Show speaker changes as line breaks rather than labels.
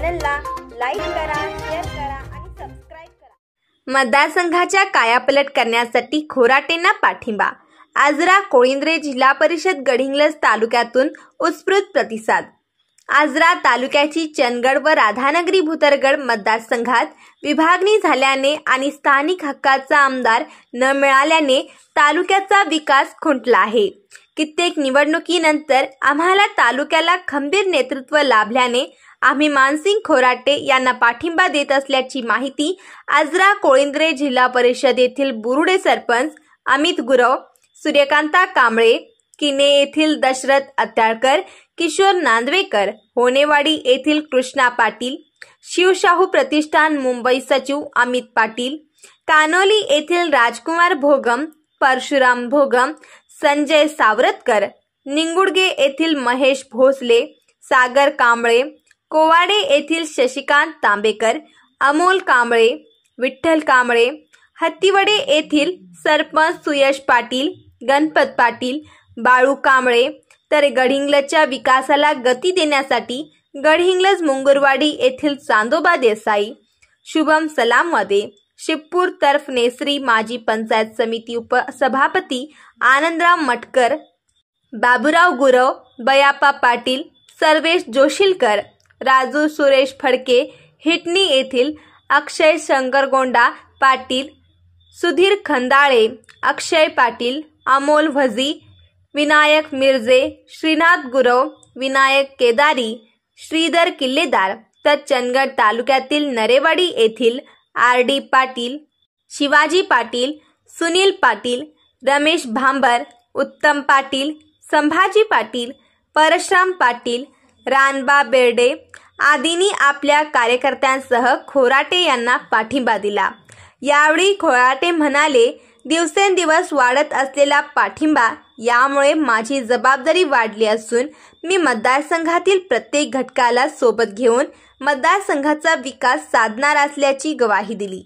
चॅनलला लाईक करा, शेअर करा आणि सबस्क्राइब करा। मतदारसंघाच्या कायापालट करण्यासाठी खोराटेंना पाठिंबा। आजरा कोळिंद्रे जिल्हा परिषद गडहिंग्लज तालुक्यातून उत्स्फूर्त प्रतिसाद। आजरा तालुक्याची चंदगड व राधानगरी भुतरगड मतदारसंघात विभागणी झाल्याने आणि स्थानिक हक्काचा आमदार न मिळाल्याने तालुक्याचा विकास खुंटला आहे। कित्येक निवडणुकीनंतर आम्हाला तालुक्याला खंबीर नेतृत्व लाभल्याने आम्ही मानसिंग खोराटे यांना पाठिंबा देत असल्याची माहिती आजरा कोळिंद्रे जिल्हा परिषद येथील बुरुडे सरपंच अमित गुरव, सूर्यकांता कांबळे, किने येथील दशरथ अत्याळकर, किशोर नांदवेकर, होनेवाडी येथील कृष्णा पाटील, शिवशाहू प्रतिष्ठान मुंबई सचिव अमित पाटील, कानोली येथील राजकुमार भोगम, परशुराम भोगम, संजय सावरतकर, निंगुडगे येथील महेश भोसले, सागर कांबळे, कोवाडे येथील शशिकांत तांबेकर, अमोल कांबळे, विठ्ठल कांबळे, हत्तीवडे येथील सरपंच सुयश पाटील, गणपत पाटील, बाळू कांबळे, तर गडहिंग्लजच्या विकासाला गती देण्यासाठी गडहिंग्लज मुंगुरवाडी येथील चांदोबा देसाई, शुभम सलामवादे, शिवपूर तर्फ नेसरी माजी पंचायत समिती उपसभापती आनंदराव मटकर, बाबूराव गुरव, बयाप्पा पाटील, सर्वेश जोशीलकर, राजू सुरेश फडके, हिटणी येथील अक्षय शंकरगोंडा पाटील, सुधीर खंदाळे, अक्षय पाटील, अमोल भजी, विनायक मिर्जे, श्रीनाथ गुरव, विनायक केदारी, श्रीधर किल्लेदार, तर चंदगड तालुक्यातील नरेवाडी येथील आर.डी. पाटील, शिवाजी पाटील, सुनील पाटील, रमेश भांबर, उत्तम पाटील, संभाजी पाटील, परशुराम पाटील, रानबा बेर्डे आदींनी आपल्या कार्यकर्त्यांसह खोराटे यांना पाठिंबा दिला। यावेळी खोराटे म्हणाले, दिवसेंदिवस वाढत असलेला पाठिंबा यामुळे माझी जबाबदारी वाढली असून मी मतदारसंघातील प्रत्येक घटकाला सोबत घेऊन मतदारसंघाचा विकास साधणार असल्याची ग्वाही दिली।